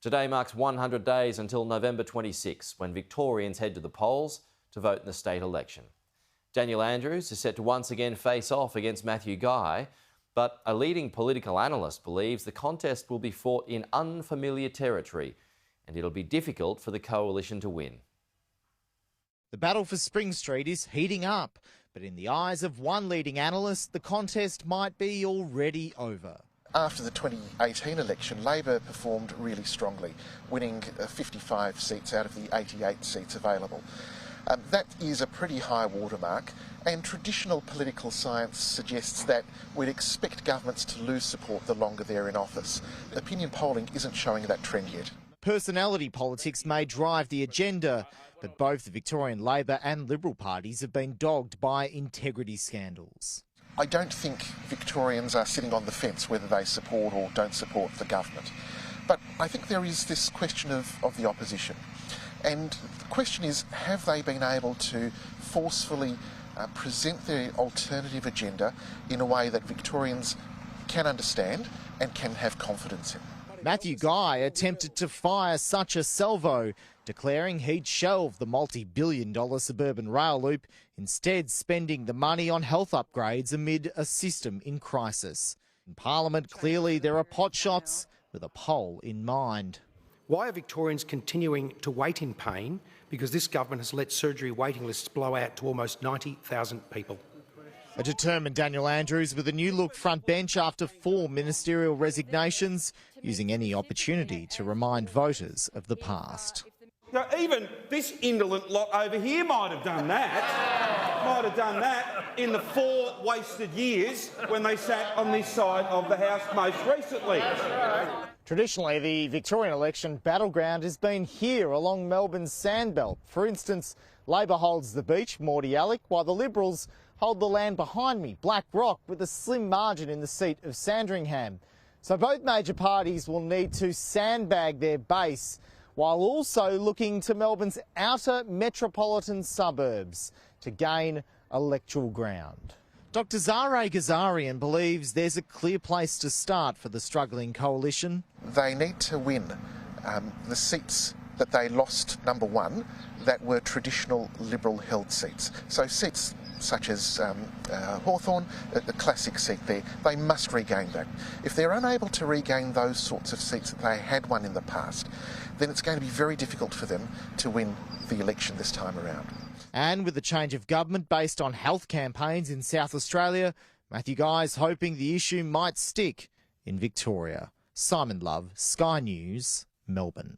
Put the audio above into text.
Today marks 100 days until November 26, when Victorians head to the polls to vote in the state election. Daniel Andrews is set to once again face off against Matthew Guy, but a leading political analyst believes the contest will be fought in unfamiliar territory and it'll be difficult for the coalition to win. The battle for Spring Street is heating up, but in the eyes of one leading analyst, the contest might be already over. After the 2018 election, Labor performed really strongly, winning 55 seats out of the 88 seats available. That is a pretty high watermark, and traditional political science suggests that we'd expect governments to lose support the longer they're in office. Opinion polling isn't showing that trend yet. Personality politics may drive the agenda, but both the Victorian Labor and Liberal parties have been dogged by integrity scandals. I don't think Victorians are sitting on the fence whether they support or don't support the government. But I think there is this question of the opposition. And the question is, have they been able to forcefully present their alternative agenda in a way that Victorians can understand and can have confidence in? Matthew Guy attempted to fire such a salvo, declaring he'd shelve the multi-billion-dollar suburban rail loop, instead spending the money on health upgrades amid a system in crisis. In Parliament, clearly there are potshots with a poll in mind. Why are Victorians continuing to wait in pain? Because this government has let surgery waiting lists blow out to almost 90,000 people. A determined Daniel Andrews with a new look front bench after 4 ministerial resignations, using any opportunity to remind voters of the past. Now, even this indolent lot over here might have done that in the 4 wasted years when they sat on this side of the House most recently. Traditionally, the Victorian election battleground has been here along Melbourne's sandbelt. For instance, Labor holds the beach, Mordialloc, while the Liberals hold the land behind me, Black Rock, with a slim margin in the seat of Sandringham. So both major parties will need to sandbag their base, while also looking to Melbourne's outer metropolitan suburbs to gain electoral ground. Dr Zare Ghazarian believes there's a clear place to start for the struggling coalition. They need to win the seats that they lost, number one, that were traditional Liberal-held seats. So seats such as Hawthorn, the classic seat there, they must regain that. If they're unable to regain those sorts of seats that they had won in the past, then it's going to be very difficult for them to win the election this time around. And with the change of government based on health campaigns in South Australia, Matthew Guy's hoping the issue might stick in Victoria. Simon Love, Sky News, Melbourne.